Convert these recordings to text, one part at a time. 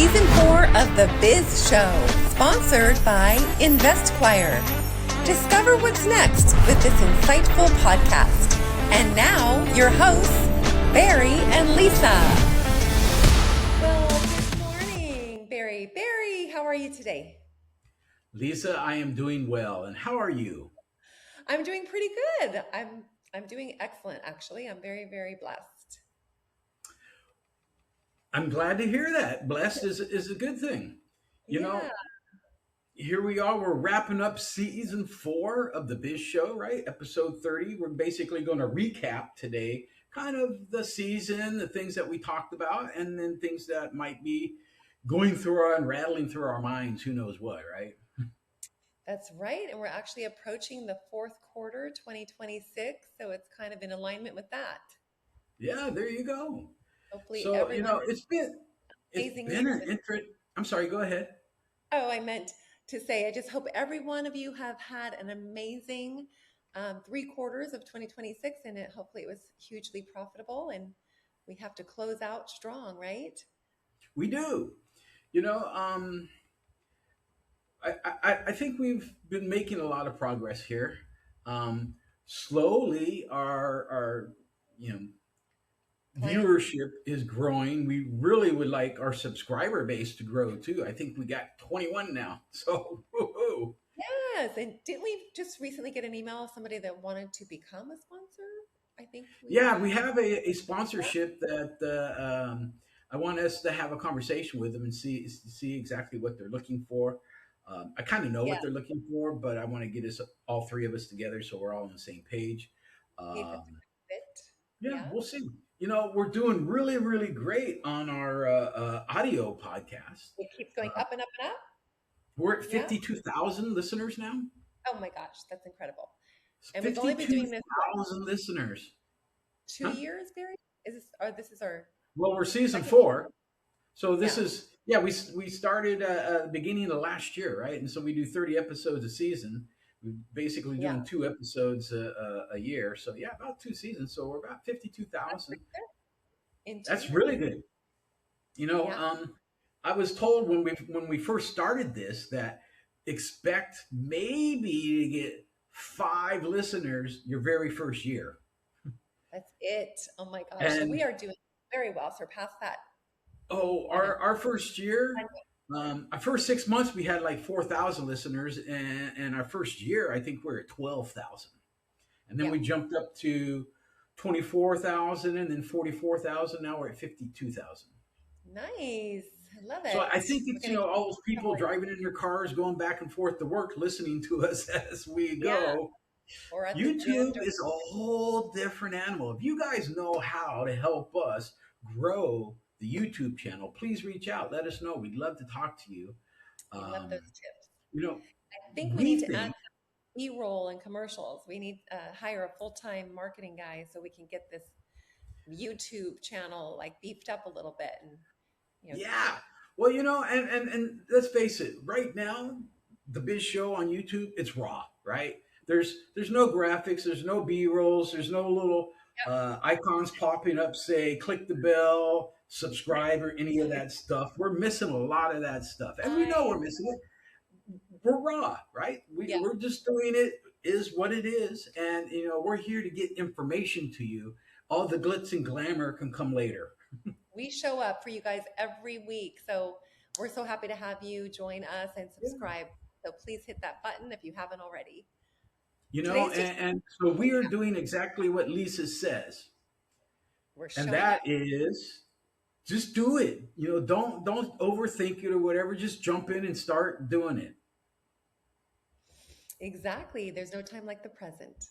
Season 4 of the Biz Show, sponsored by InvestQuire. Discover what's next with this insightful podcast. And now, your hosts, Barry and Lisa. Well, good morning, Barry. Barry, how are you today? Lisa, I am doing well. And how are you? I'm doing pretty good. I'm doing excellent, actually. I'm very, very blessed. I'm glad to hear that. Blessed is a good thing. You Yeah. know, here we are. We're wrapping up season 4 of the Biz Show, right? Episode 30. We're basically going to recap today kind of the season, the things that we talked about, and then things that might be going through our and rattling through our minds. Who knows what, right? That's right. And we're actually approaching the fourth quarter, 2026. So it's kind of in alignment with that. Yeah, there you go. Hopefully So, everyone has an it's amazing been year. an interest. I'm sorry, go ahead. Oh, I meant to say, I just hope every one of you have had an amazing 3 quarters of 2026, and hopefully it was hugely profitable, and we have to close out strong, right? We do. You know, I think we've been making a lot of progress here. Slowly, our you know Client, viewership is growing. We really would like our subscriber base to grow too. I think we got 21 now. So, woo-hoo. yes. And didn't we just recently get an email of somebody that wanted to become a sponsor? I think we Yeah, have. we have a sponsorship that I want us to have a conversation with them and see exactly what they're looking for. I kind of know Yeah. what they're looking for, but I want to get us all three of us together so we're all on the same page. See if it's a Um, good fit. yeah, Yeah. we'll see. We're doing really, really great on our audio podcast. It keeps going Uh, up and up and up. we're at Yeah. 52,000 listeners now. Oh my gosh, that's incredible. It's And we've only been doing this what, 52,000 listeners. 2 Huh? years, Barry? Is this or this is our Well, we're season second year? 4. So this Yeah. is yeah we started the beginning of last year, right? And so we do 30 episodes a season. We're basically Yeah. doing 2 episodes a year. So yeah, about 2 seasons. So we're about That's 52,000. pretty good in 2 That's years. really good. You know, Yeah. I was told when we first started this that expect maybe to get 5 listeners your very first year. That's it. Oh my gosh. So we And are doing very well. Surpass that. oh, And our first year, our first 6 months, we had like 4,000 listeners, and our first year, I think we're at 12,000, and then yeah. we jumped up to 24,000, and then 44,000. Now we're at 52,000. Nice. I love So it. I think We're it's gonna keep all those people going. driving in their cars, going back and forth to work, listening to us as we Yeah. go. Or at the gym. YouTube is a whole different animal. If you guys know how to help us grow the YouTube channel, please reach out. Let us know. We'd love to talk to you. We love those Um, tips. you know, I think we need we to add think, B-roll and commercials. We need hire a full-time marketing guy so we can get this YouTube channel like beefed up a little bit and you know yeah. Well, and let's face it. Right now, the Biz Show on YouTube, it's raw, right? There's no graphics, there's no B rolls, there's no little icons popping up, say click the bell, subscribe, or any of that stuff. We're missing a lot of that stuff, and we know I we're missing it. We're raw, right? yeah. We're just doing it is what it is, and we're here to get information to you. All the glitz and glamour can come later. We show up for you guys every week. So we're so happy to have you join us and Yeah. subscribe. So please hit that button if you haven't already. And, Today's just and so a we are recap. doing exactly what Lisa says, We're and showing that up. is just do it. Don't overthink it or whatever. Just jump in and start doing it. Exactly. There's no time like the present.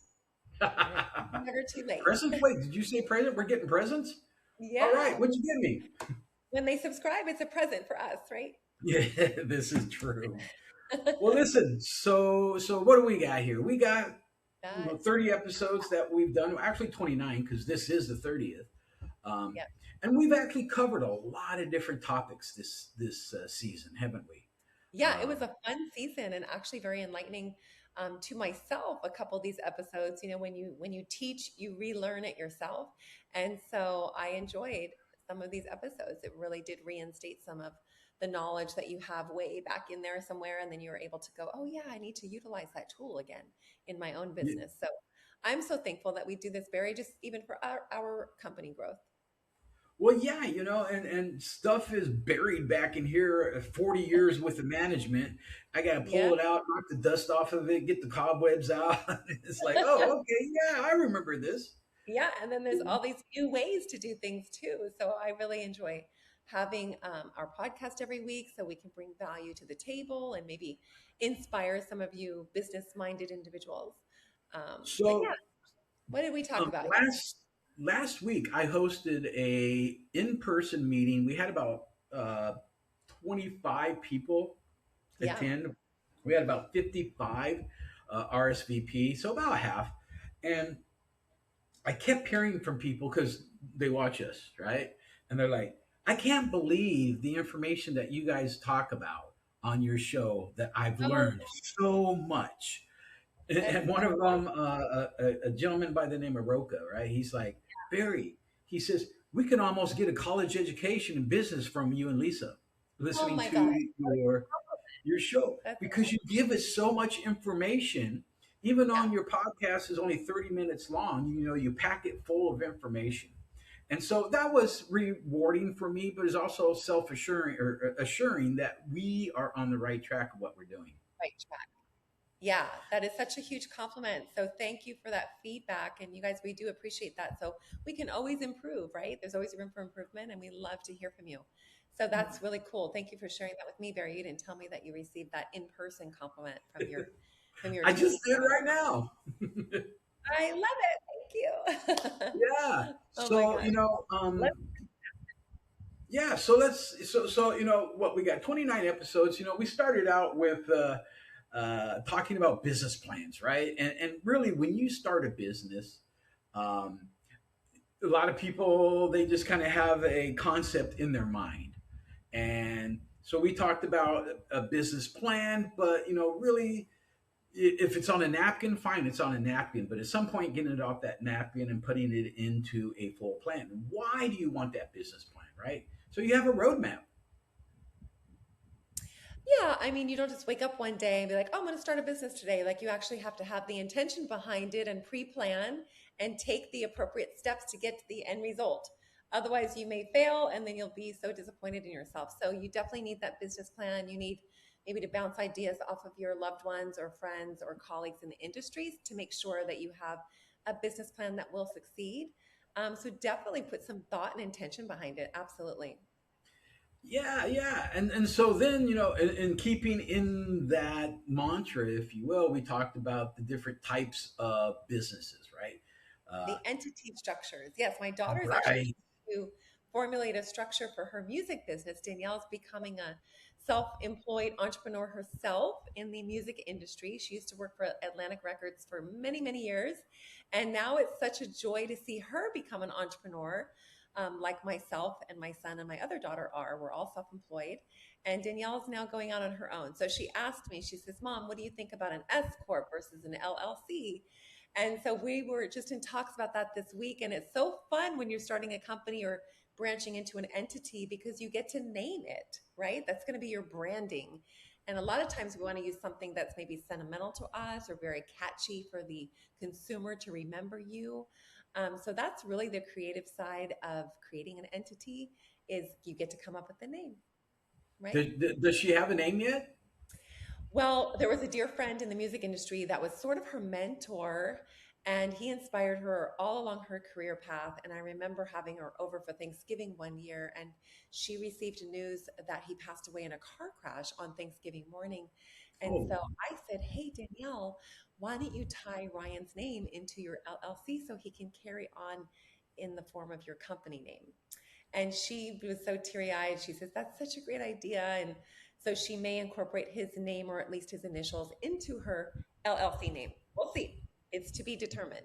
And it's never too late. Presents? Wait, did you say present? We're getting presents? All right, Yeah. what'd you get me? When they subscribe, it's a present for us, right? Yeah, this is true. Well, listen. So what do we got here? We got That's 30 episodes that we've done. Actually, 29 because this is the 30th. Um, yeah. and we've actually covered a lot of different topics this season, haven't we? Yeah, it was Um, a fun season and actually very enlightening to myself. A couple of these episodes, when you teach, you relearn it yourself, and so I enjoyed some of these episodes. It really did reinstate some of the knowledge that you have way back in there somewhere. And then you were able to go, oh, yeah, I need to utilize that tool again in my own business. So I'm so thankful that we do this, Barry, just even for our company growth. Well, yeah, and stuff is buried back in here. 40 years with the management. I got to Yeah. pull it out, knock the dust off of it, get the cobwebs out. It's like, oh, okay, yeah, I remember this. Yeah, and then there's all these new ways to do things too. So I really enjoy having our podcast every week so we can bring value to the table and maybe inspire some of you business-minded individuals. But yeah, So what did we talk um, about? last week, I hosted a in-person meeting. We had about 25 people Yeah. attend. We had about 55 RSVP, so about half. And I kept hearing from people because they watch us, right? And they're like, I can't believe the information that you guys talk about on your show that I've Oh, learned so much. that's And one of them, a gentleman by the name of Roca, right? He's like, Barry, he says, we can almost get a college education in business from you and Lisa oh listening my God. to your show That's because you give us so much information. Even yeah. on your podcast is only 30 minutes long, you pack it full of information. And so that was rewarding for me, but it's also self-assuring or assuring that we are on the right track of what we're doing. Right track. Yeah, that is such a huge compliment. So thank you for that feedback. And you guys, we do appreciate that. So we can always improve, right? There's always room for improvement, and we love to hear from you. So that's really cool. Thank you for sharing that with me, Barry. You didn't tell me that you received that in-person compliment from your I team. just did right now. I love it. Thank you. Yeah. Oh my So, gosh. Let's, yeah, so what we got 29 episodes. We started out with talking about business plans, right? And really, when you start a business, um, a lot of people they just kind of have a concept in their mind, and so we talked about a business plan, but really, if it's on a napkin, fine, it's on a napkin. But at some point, getting it off that napkin and putting it into a full plan. Why do you want that business plan, right? So you have a roadmap. yeah, I mean, you don't just wake up one day and be like, oh, I'm going to start a business today. Like, you actually have to have the intention behind it and pre-plan and take the appropriate steps to get to the end result. Otherwise, you may fail and then you'll be so disappointed in yourself. So, you definitely need that business plan. You need maybe to bounce ideas off of your loved ones or friends or colleagues in the industries to make sure that you have a business plan that will succeed. So, definitely put some thought and intention behind it. Absolutely. Yeah, yeah. And so then, in keeping in that mantra, if you will, we talked about the different types of businesses, right? The entity structures. Yes, my daughter is actually Right. trying to formulate a structure for her music business. Danielle's becoming a self-employed entrepreneur herself in the music industry. She used to work for Atlantic Records for many, many years. And now it's such a joy to see her become an entrepreneur, like myself and my son and my other daughter are. We're all self-employed. And Danielle's now going out on her own. So she asked me, she says, Mom, what do you think about an S Corp versus an LLC? And so we were just in talks about that this week. And it's so fun when you're starting a company or branching into an entity because you get to name it, right? That's going to be your branding. And a lot of times we want to use something that's maybe sentimental to us or very catchy for the consumer to remember you. So that's really the creative side of creating an entity is you get to come up with the name, right? Does she have a name yet? Well, there was a dear friend in the music industry that was sort of her mentor, and he inspired her all along her career path. And I remember having her over for Thanksgiving one year, and she received news that he passed away in a car crash on Thanksgiving morning. And Oh, so I said, Hey, Danielle, why don't you tie Ryan's name into your LLC so he can carry on in the form of your company name? And she was so teary eyed. She says, That's such a great idea. And so she may incorporate his name or at least his initials into her LLC name. We'll see. It's to be determined.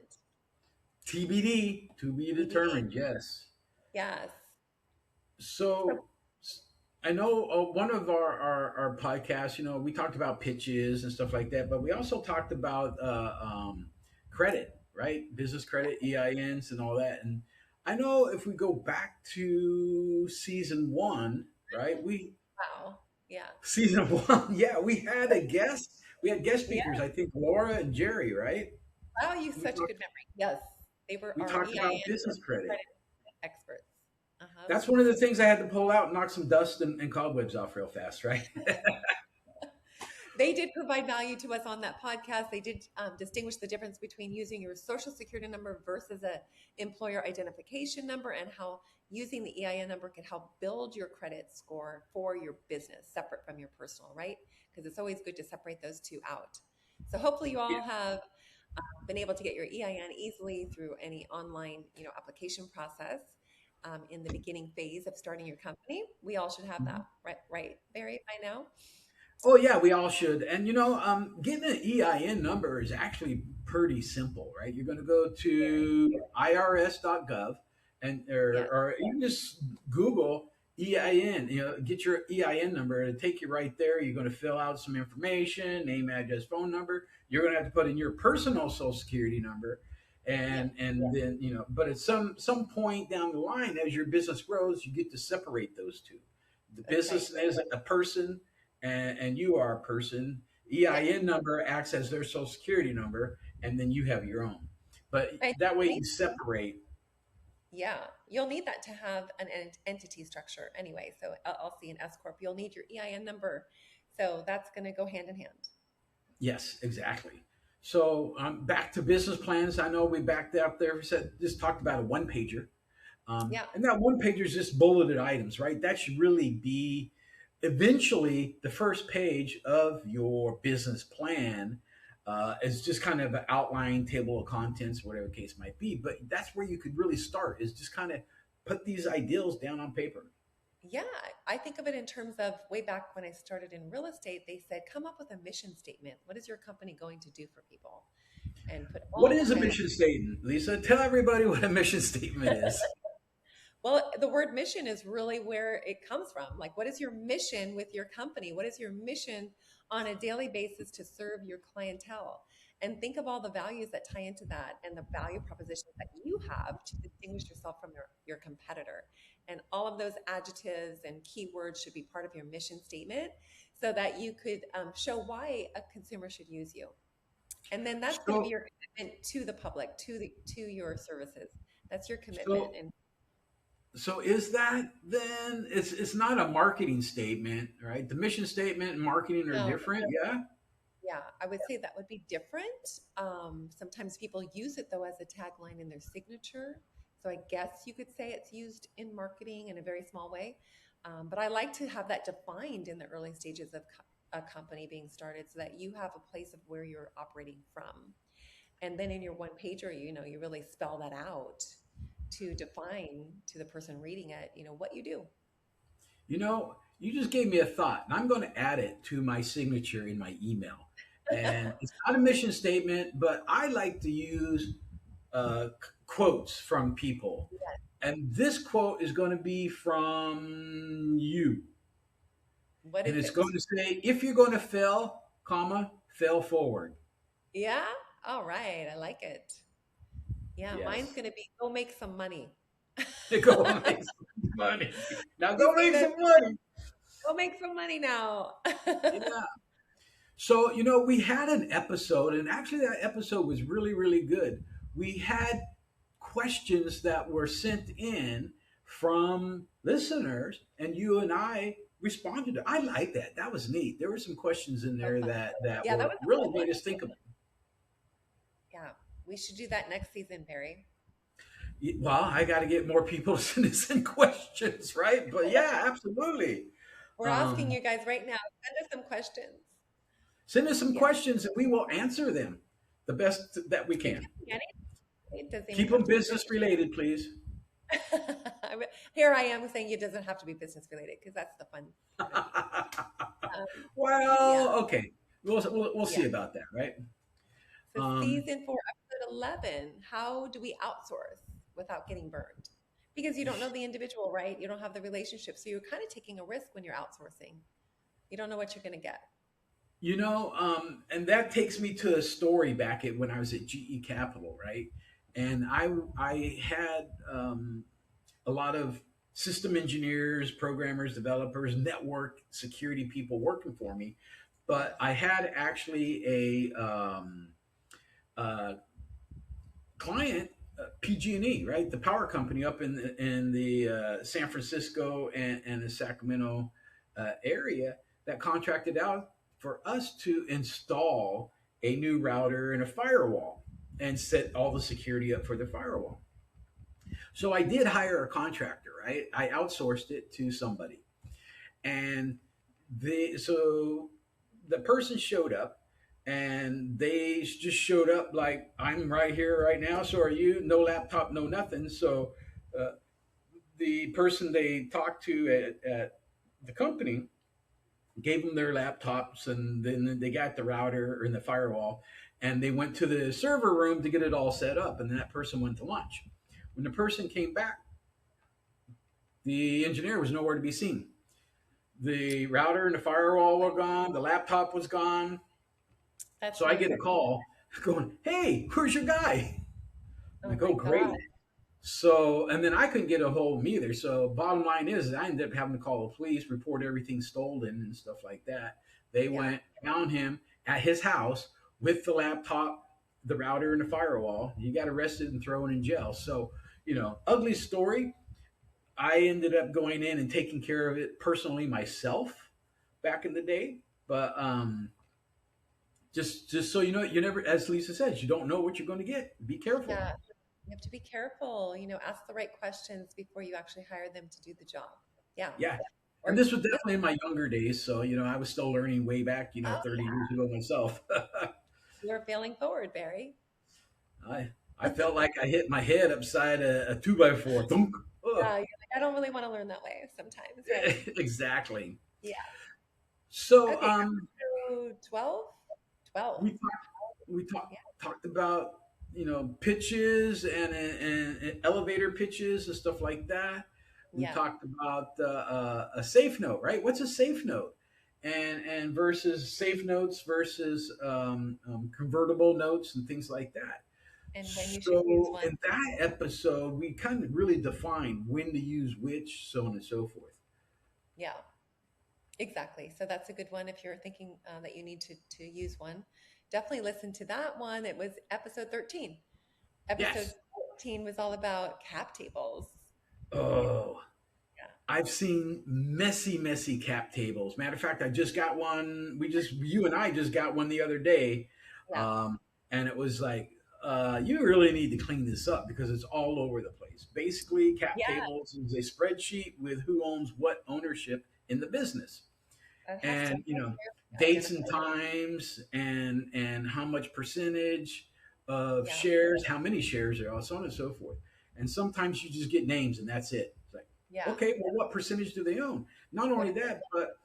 TBD, to be TBD. determined. Yes. Yes. So, So I know one of our podcasts, we talked about pitches and stuff like that, but we also talked about credit, right? Business credit, EINs, and all that. And I know if we go back to season one, right? Wow. Yeah. Season one, yeah, we had a guest. We had guest Yeah. speakers. I think Laura and Jerry, right? Wow, you have We such a talked. good memory. Yes. They were We our talked EIN about business credit. credit experts. Uh-huh. That's one of the things I had to pull out, and knock some dust and cobwebs off real fast, right? They did provide value to us on that podcast. They did distinguish the difference between using your social security number versus a employer identification number, and how using the EIN number can help build your credit score for your business separate from your personal, right? Because it's always good to separate those two out. So hopefully you Yeah. all have been able to get your EIN easily through any online, application process in the beginning phase of starting your company. We all should have that, right, Barry, by now. Oh yeah, we all should. And getting an EIN number is actually pretty simple, right? You're going to go Very, to irs.gov, and yeah, or you can just Google EIN. Get your EIN number. It'll take you right there. You're going to fill out some information, name, address, phone number. You're going to have to put in your personal social security number, yeah, and then But at some point down the line, as your business grows, you get to separate those two. The that's right. business is a person, and you are a person. Yeah, EIN number acts as their social security number, and then you have your own. But and that way you'll you need, separate. yeah, you'll need that to have an entity structure anyway. So LLC and S corp, you'll need your EIN number. So that's going to go hand in hand. Yes, exactly. So back to business plans. I know we backed up there. We said just talked about a one pager. Yeah, And that one pager is just bulleted items, right? That should really be eventually the first page of your business plan. Is just kind of an outline table of contents, whatever the case might be. But that's where you could really start, is just kind of put these ideals down on paper. yeah. I think of it in terms of way back when I started in real estate. They said, come up with a mission statement. What is your company going to do for people? And put What all is a kinds. mission statement, Lisa? Tell everybody what a mission statement is. Well, the word mission is really where it comes from. Like, what is your mission with your company? What is your mission on a daily basis to serve your clientele? And think of all the values that tie into that, and the value propositions that you have to distinguish yourself from your competitor. And all of those adjectives and keywords should be part of your mission statement, so that you could show why a consumer should use you. And then that's going to be So, your commitment to the public, to your services. That's your commitment. so And So is that then it's not a marketing statement, right? The mission statement and marketing are no, different, yeah? yeah, I would say that would be different. Sometimes people use it though as a tagline in their signature. So I guess you could say it's used in marketing in a very small way. But I like to have that defined in the early stages of a company being started, so that you have a place of where you're operating from. And then in your one pager, you really spell that out to define to the person reading it, what you do. You just gave me a thought, and I'm going to add it to my signature in my email. And it's not a mission statement, but I like to use quotes from people. And this quote is going to be from you. What And is it's it? going to say, if you're going to fail, comma, fail forward. Yeah. All right. I like it. Yeah. Mine's Yes. going to be go make some money. Go make some money. Now You go say make that, some money. go make some money now. Yeah. So, we had an episode, and actually, that episode was really, really good. We had questions that were sent in from listeners, and you and I responded. I like that. That was neat. There were some questions in So there fun. that Yeah. That were was a really fun one. made us think of. Yeah. We should do that next season, Barry. Well, I got to get more people to send us in questions, right? But yeah, absolutely. We're asking Um, you guys right now. Send us some questions. Send us some Yeah. questions, and we will answer them the best that we It can. can be anything. It doesn't even Keep have them to be business business. related, please. Here I am saying it doesn't have to be business related, because that's the fun of it. Um, yeah. Well, okay. We'll Yeah. see about that, right? So Um, season 4, episode 11, how do we outsource without getting burned? Because you don't know the individual, right? You don't have the relationship. So you're kind of taking a risk when you're outsourcing. You don't know what you're going to get. and that takes me to a story back at when I was at GE Capital, right? and I had a lot of system engineers, programmers, developers, network security people working for me. But I had actually a client, PG&E, right, the power company up in the San Francisco and the Sacramento area, that contracted out for us to install a new router and a firewall and set all the security up for the firewall. So I did hire a contractor, right? I outsourced it to somebody. And so the person showed up, and they just showed up like, I'm right here right now, so are you. No laptop, no nothing. So uh, the person they talked to at the company gave them their laptops, and then they got the router and the firewall, and they went to the server room to get it all set up, and then that person went to lunch. When the person came back, the engineer was nowhere to be seen. The router and the firewall were gone. The laptop was gone. That's So I really get a call going, "Hey, where's your guy?" I'm oh like, my "Oh, great." God. So, and then I couldn't get a hold of him either. So, bottom line is, I ended up having to call the police, report everything stolen and stuff like that. They Yeah. went, found him at his house with the laptop, the router, and the firewall. He got arrested and thrown in jail. So, ugly story. I ended up going in and taking care of it personally myself back in the day. But just so you know, you never, as Lisa says, you don't know what you're going to get. Be careful. Yeah. You have to be careful, ask the right questions before you actually hire them to do the job. Yeah. Yeah. Or And this was definitely in my younger days. So, I was still learning way back, oh, 30 years ago myself. you're failing forward, Barry. I felt like I hit my head upside a two by four. Thunk. Ugh. You're like, I don't really want to learn that way sometimes, right? Exactly. Yeah. So Okay. So 12? 12. we talked Yeah. talked about pitches and elevator pitches and stuff like that. We Yeah. talked about a safe note, right? What's a safe note? And versus safe notes versus convertible notes and things like that. And when you should use So one. in that episode, we kind of really define when to use which, so on and so forth. Yeah, exactly. So that's a good one if you're thinking that you need to use one. Definitely listen to that one. It was episode 13. Episode Yes. 14 was all about cap tables. Oh, Yeah. I've seen messy, messy cap tables. Matter of fact, I just got one. You and I just got one the other day, Yeah. and it was like, you really need to clean this up because it's all over the place. Basically, cap Yeah. tables is a spreadsheet with who owns what ownership in the business, That has to and be dates and identified. times, and how much percentage of Yeah. shares, how many shares there are, so on and so forth. And sometimes you just get names and that's it. It's like, Yeah. okay, well, what percentage do they own? Not What only that, but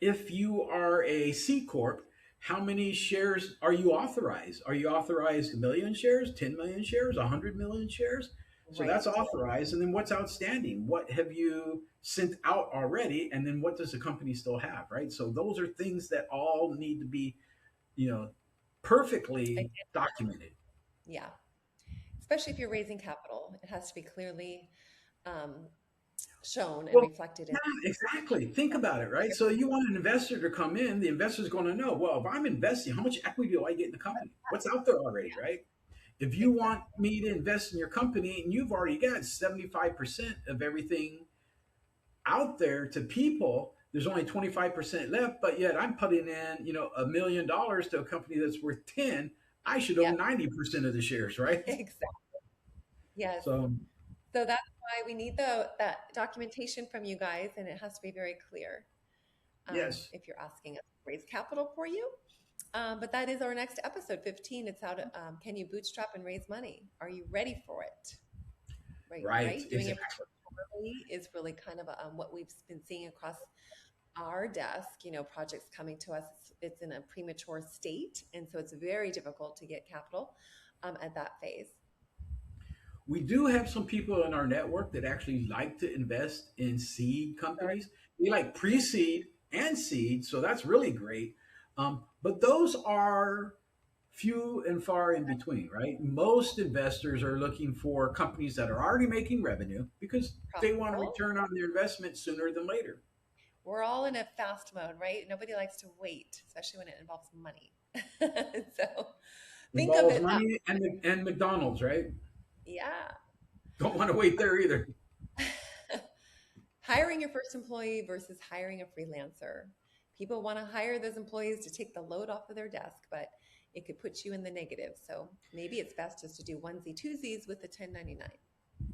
if you are a C corp, how many shares are you authorized? Are you authorized a million shares, 10 million shares, 100 million shares? So right. that's authorized. And then what's outstanding? What have you sent out already? And then what does the company still have, right? So those are things that all need to be, you know, perfectly documented. Yeah. Especially if you're raising capital, it has to be clearly um, shown and Well, reflected in. yeah, exactly. Think about it, right? So you want an investor to come in, the investor's going to know, well, if I'm investing, how much equity do I get in the company? What's out there already, right? If you want me to invest in your company and you've already got 75% of everything out there to people, there's only 25% left, but yet I'm putting in, $1 million to a company that's worth 10, I should Yeah. own 90% of the shares, right? Exactly. Yes. So So that's why we need that documentation from you guys, and it has to be very clear yes. if you're asking us to raise capital for you. But that is our next episode, 15. It's how to can you bootstrap and raise money? Are you ready for it? Right. Doing it Exactly. properly is really kind of what we've been seeing across our desk. Projects coming to us, it's in a premature state, and so it's very difficult to get capital at that phase. We do have some people in our network that actually like to invest in seed companies. They like pre-seed and seed, so that's really great. But those are few and far in between, right? Most investors are looking for companies that are already making revenue because they want a Profitable. return on their investment sooner than later. We're all in a fast mode, right? Nobody likes to wait, especially when it involves money. So think of Involves it that money and McDonald's, right? yeah. Don't want to wait there either. Hiring your first employee versus hiring a freelancer. People want to hire those employees to take the load off of their desk, but it could put you in the negative. So maybe it's best just to do onesie twosies with the 1099.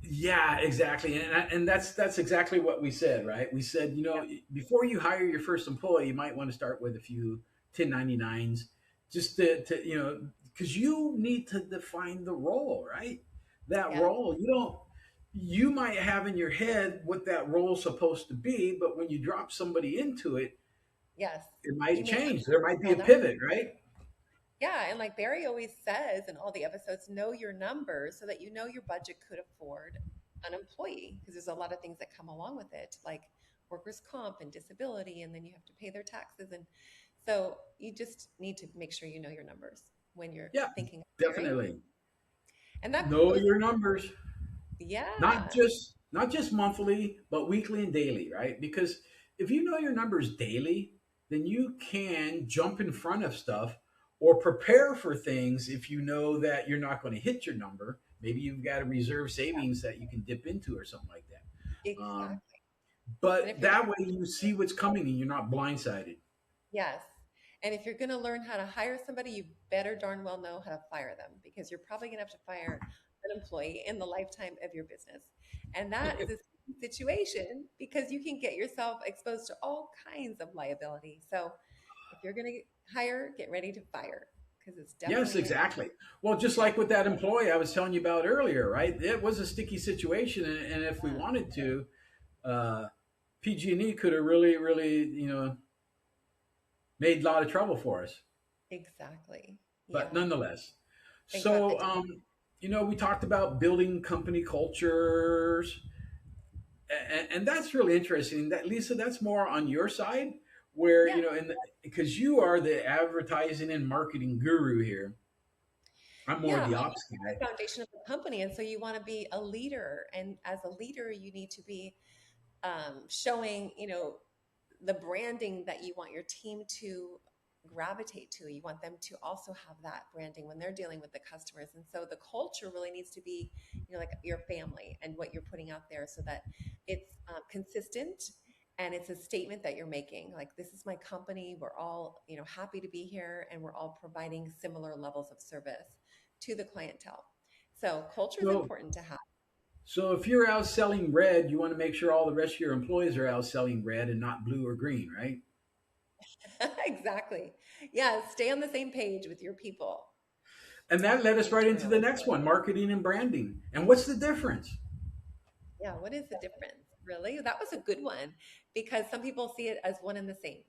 Yeah, exactly, and that's exactly what we said, right? We said, Yeah. before you hire your first employee, you might want to start with a few 1099s, just to because you need to define the role, right? That Yeah. role, you might have in your head what that role's supposed to be, but when you drop somebody into it, Yes. it You might may not change. There might be know a that. pivot, right? Yeah. And like Barry always says in all the episodes, know your numbers so that you know your budget could afford an employee because there's a lot of things that come along with it, like workers' comp and disability, and then you have to pay their taxes. And so you just need to make sure you know your numbers when you're Yeah, thinking of hiring. definitely. And that Know goes, your numbers. not yeah, just not just monthly but weekly and daily, right? Because if you know your numbers daily, then you can jump in front of stuff or prepare for things. If you know that you're not going to hit your number, maybe you've got a reserve savings that you can dip into or something like that. exactly. And But if you're that way you see what's coming and you're not blindsided. Yes. And if you're going to learn how to hire somebody, you better darn well know how to fire them because you're probably going to have to fire an employee in the lifetime of your business. And that is a sticky situation because you can get yourself exposed to all kinds of liability. So if you're going to hire, get ready to fire because it's Yes, definitely, exactly. Well, just yeah, like with that employee I was telling you about earlier, right? It was a sticky situation, and if we yeah, wanted to, uh, PG&E could have really, really, made a lot of trouble for us. exactly. But Yeah. nonetheless, Thank God they so did. we talked about building company cultures, and that's really interesting. That Lisa, that's more on your side, where Yeah. because you are the advertising and marketing guru here. I'm more Yeah. the I ops guy. the foundation of the company. And so you want to be a leader. And as a leader, you need to be showing, the branding that you want your team to gravitate to. You want them to also have that branding when they're dealing with the customers. And so the culture really needs to be, like your family and what you're putting out there so that it's consistent and it's a statement that you're making. Like, this is my company. We're all, happy to be here and we're all providing similar levels of service to the clientele. So culture is So important to have. So if you're out selling red, you want to make sure all the rest of your employees are out selling red and not blue or green, right? Exactly. Yeah, stay on the same page with your people And that led us right into the internally. next one, marketing and branding. And what's the difference? Yeah, what is the difference? Really? That was a good one because some people see it as one and the same.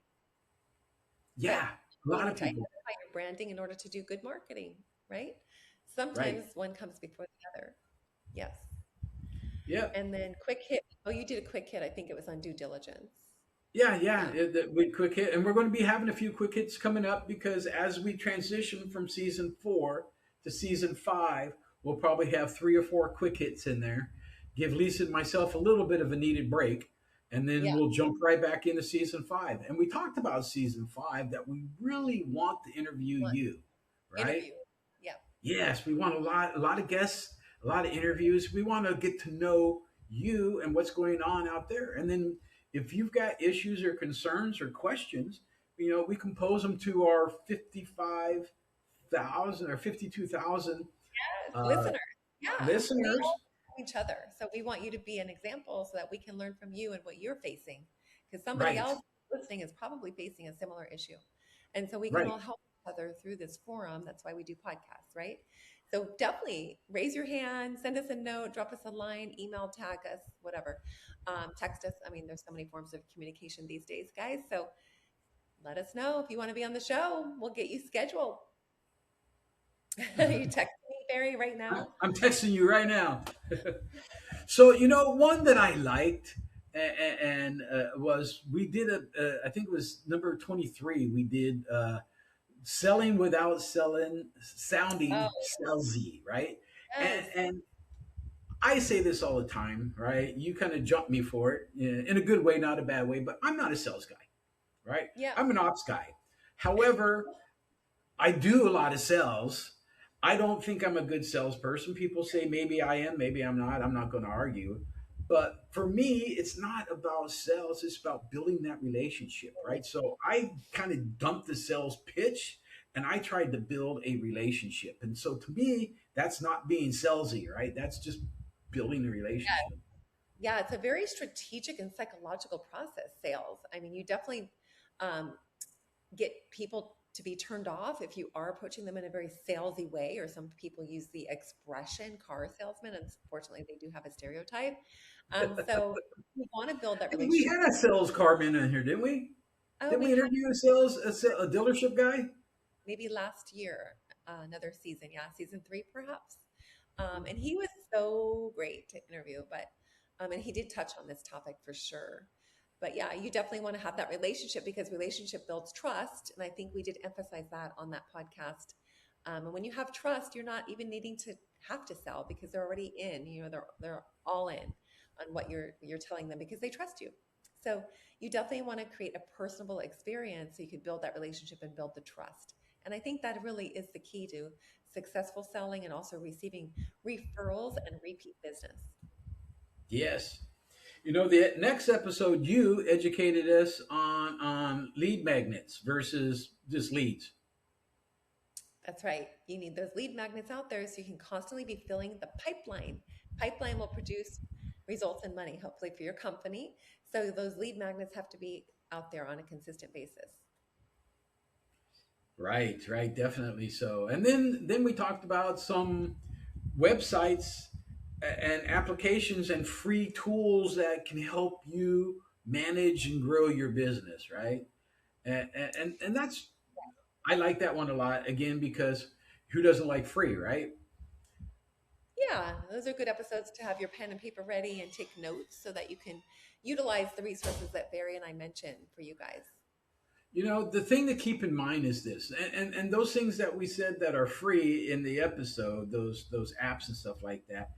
But Yeah, a you lot need of to people. identify your branding in order to do good marketing, right? Right. Sometimes one comes before the other. Yes. Yeah. And then quick hit. Oh, you did a quick hit. I think it was on due diligence. Yeah, yeah. Yeah. We quick hit, and we're going to be having a few quick hits coming up because as we transition from season 4 to season 5, we'll probably have 3 or 4 quick hits in there. Give Lisa and myself a little bit of a needed break, and then Yeah. we'll jump right back into season 5. And we talked about season 5 that we really want to interview One you, right? interview. Yeah. Yes, we want a lot of guests, a lot of interviews. We want to get to know you and what's going on out there. And then if you've got issues or concerns or questions, we can pose them to our 55,000 or 52,000 Yes, uh, listeners. Yeah. We listeners. all know each other. So we want you to be an example so that we can learn from you and what you're facing. Because somebody Right, else listening is probably facing a similar issue. And so we can right. all help each other through this forum. That's why we do podcasts, right? So definitely raise your hand, send us a note, drop us a line, email, tag us, whatever. Text us. I mean, there's so many forms of communication these days, guys. So let us know if you want to be on the show. We'll get you scheduled. You text me, Barry, right now? I'm texting you right now. So one that I liked and was we did I think it was number 23. We did selling without Oh, sounding salesy, right? And yes. and I say this all the time, right? You kind of jump me for it in a good way, not a bad way, but I'm not a sales guy, right? Yeah. I'm an ops guy. However, I do a lot of sales. I don't think I'm a good salesperson. People say maybe I am, maybe I'm not. I'm not going to argue. But for me, it's not about sales, it's about building that relationship, right? So I kind of dumped the sales pitch and I tried to build a relationship. And so to me, that's not being salesy, right? That's just building a relationship. Yeah, it's a very strategic and psychological process, sales. I mean, you definitely um, get people to be turned off if you are approaching them in a very salesy way, or some people use the expression car salesman. Unfortunately, they do have a stereotype. So you want to build that Hey, we relationship. had a sales carman in here, didn't we? Oh, Didn't we we had interview a dealership guy? maybe last year, another season. Yeah, season three, perhaps. And he was so great to interview, but and he did touch on this topic for sure. But yeah, you definitely want to have that relationship because relationship builds trust, and I think we did emphasize that on that podcast. And when you have trust, you're not even needing to have to sell because they're already in. You know, they're all in on what you're telling them because they trust you. So you definitely want to create a personable experience so you can build that relationship and build the trust. And I think that really is the key to successful selling and also receiving referrals and repeat business. Yes. You know, the next episode, you educated us on lead magnets versus just leads. That's right. You need those lead magnets out there so you can constantly be filling the pipeline. Pipeline will produce results and money, hopefully, for your company. So those lead magnets have to be out there on a consistent basis. Right, right, definitely so. And then we talked about some websites and applications and free tools that can help you manage and grow your business, right? And that's I like that one a lot again because who doesn't like free, right? Yeah, those are good episodes to have your pen and paper ready and take notes so that you can utilize the resources that Barry and I mentioned for you guys. You know, the thing to keep in mind is this, and those things that we said that are free in the episode, those apps and stuff like that,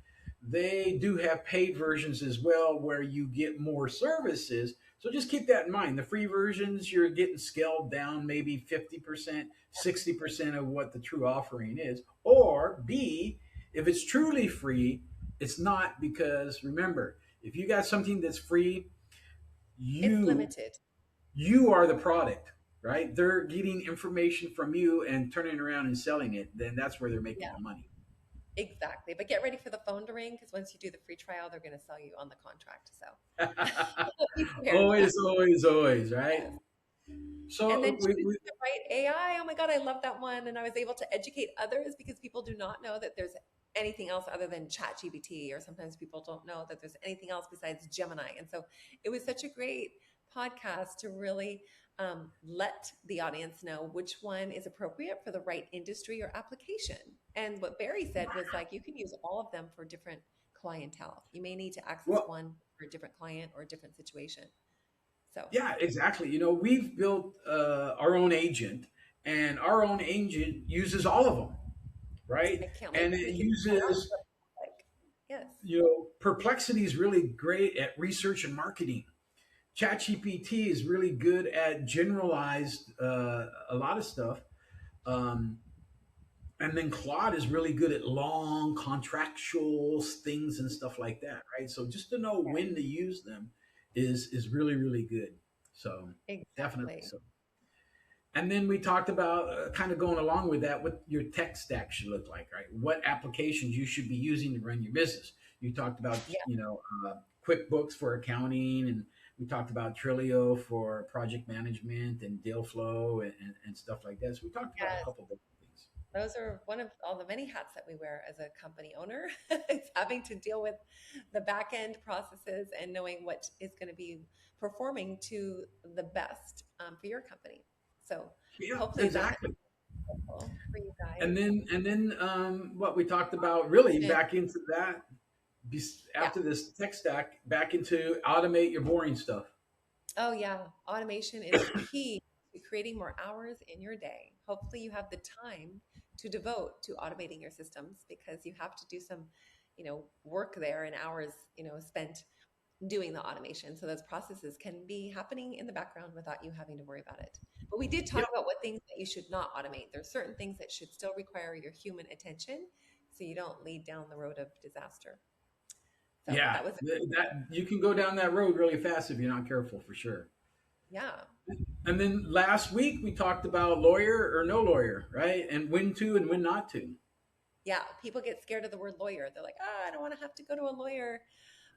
they do have paid versions as well where you get more services. So just keep that in mind. The free versions, you're getting scaled down maybe 50%, 60% of what the true offering is. Or B, if it's truly free, it's not because remember, if you got something that's free, It's you limited. you are the product, right? They're getting information from you and turning around and selling it. Then that's where they're making Yeah, the money. exactly. But get ready for the phone to ring because once you do the free trial, they're going to sell you on the contract. So be prepared. Always, always, always, right? Yes. And then So choose the right AI. Oh my God, I love that one. And I was able to educate others because people do not know that there's anything else other than ChatGPT, or sometimes people don't know that there's anything else besides Gemini. And so it was such a great podcast to really let the audience know which one is appropriate for the right industry or application. And what Barry said was like, you can use all of them for different clientele. You may need to access well, one for a different client or a different situation. So yeah, exactly. You know, we've built our own agent, and our own agent uses all of them, right? I can't wait And till it we can try out uses, what it's like. Yes. Perplexity is really great at research and marketing. ChatGPT is really good at generalized a lot of stuff. Um, and then Claude is really good at long contractual things and stuff like that, right? So just to know Yeah, when to use them is really really good. So definitely exactly. so. And then we talked about kind of going along with that, what your tech stack should look like, right? What applications you should be using to run your business. You talked about, Yeah. QuickBooks for accounting, and we talked about Trilio for project management and deal flow and stuff like that. So we talked about a Yes. couple of different things. Those are one of all the many hats that we wear as a company owner. It's having to deal with the back end processes and knowing what is going to be performing to the best for your company. So Yeah, hopefully that exactly. is helpful for you guys. And then what we talked about really And back into that yeah. after this tech stack back into automate your boring stuff. Oh, yeah. Automation is key to creating more hours in your day. Hopefully you have the time to devote to automating your systems, because you have to do some, work there and hours, spent doing the automation. So those processes can be happening in the background without you having to worry about it. But we did talk Yep. about what things that you should not automate. There's certain things that should still require your human attention, so you don't lead down the road of disaster. So Yeah, that was that you can go down that road really fast if you're not careful, for sure. yeah. And then last week we talked about lawyer or no lawyer, right? And when to and when not to. Yeah, people get scared of the word lawyer. They're like, I don't want to have to go to a lawyer.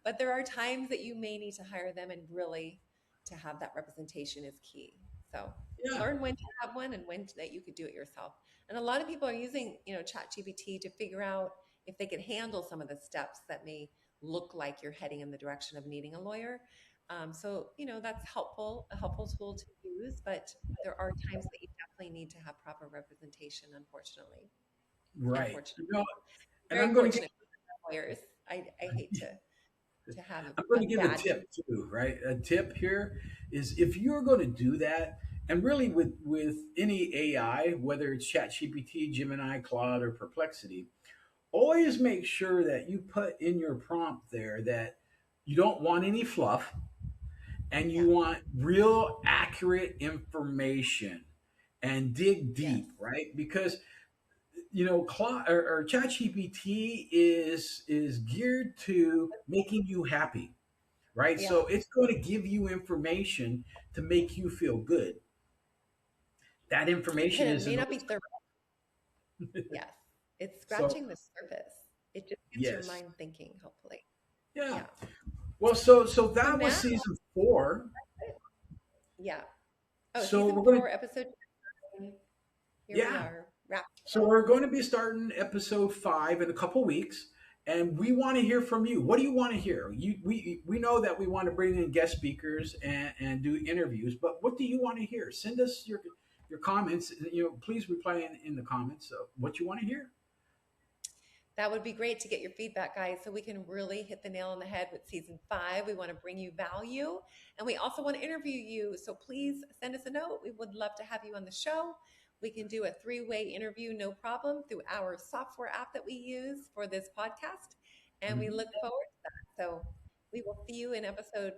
But there are times that you may need to hire them, and really to have that representation is key. So Yeah. learn when to have one and when that you could do it yourself. And a lot of people are using, ChatGPT to figure out if they can handle some of the steps that may look like you're heading in the direction of needing a lawyer. So, that's a helpful tool to use, but there are times that you definitely need to have proper representation, unfortunately. Right. Unfortunately. And Very I'm going to fortunate for lawyers. I hate to have I'm going to a give a bad tip too, right? A tip here is, if you're going to do that, and really with any AI, whether it's ChatGPT, Gemini, Claude, or Perplexity, always make sure that you put in your prompt there that you don't want any fluff, and you Yeah. want real accurate information, and dig Yes. deep, right? Because Claude or ChatGPT is geared to making you happy, right? Yeah. So it's going to give you information to make you feel good. That information And it is may not be thorough. Yes. It's so scratching the surface. It just gets your yes, mind thinking, hopefully. yeah. Yeah. Well, so So that was now, season 4. yeah. Oh, So season we're going 4, to episode 9. Here we yeah. are. Wrapped So up. we're going to be starting episode 5 in a couple weeks, and we want to hear from you. What do you want to hear? We know that we want to bring in guest speakers and do interviews, but what do you want to hear? Send us your comments. Please reply in the comments of what you want to hear. That would be great to get your feedback, guys, so we can really hit the nail on the head with season 5. We want to bring you value, and we also want to interview you. So please send us a note. We would love to have you on the show. We can do a 3-way interview, no problem, through our software app that we use for this podcast. And we Mhm. look forward to that. So we will see you in episode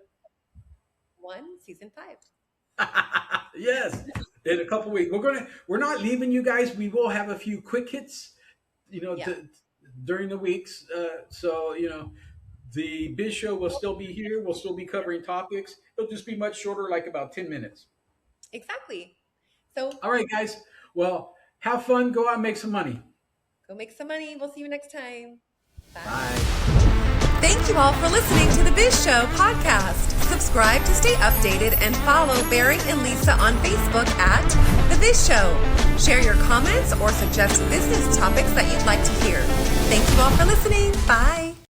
1, season 5. Yes, in a couple weeks. We're not leaving you guys. We will have a few quick hits, Yeah, during the weeks. So the Biz Show will still be here. We'll still be covering topics. It'll just be much shorter, like about 10 minutes. exactly. So All right, guys. Well, have fun. Go out and make some money. go make some money. We'll see you next time. Bye. Bye. Thank you all for listening to the Biz Show podcast. Subscribe to stay updated and follow Barry and Lisa on Facebook at The Biz Show. Share your comments or suggest business topics that you'd like to hear. Thank you all for listening. Bye.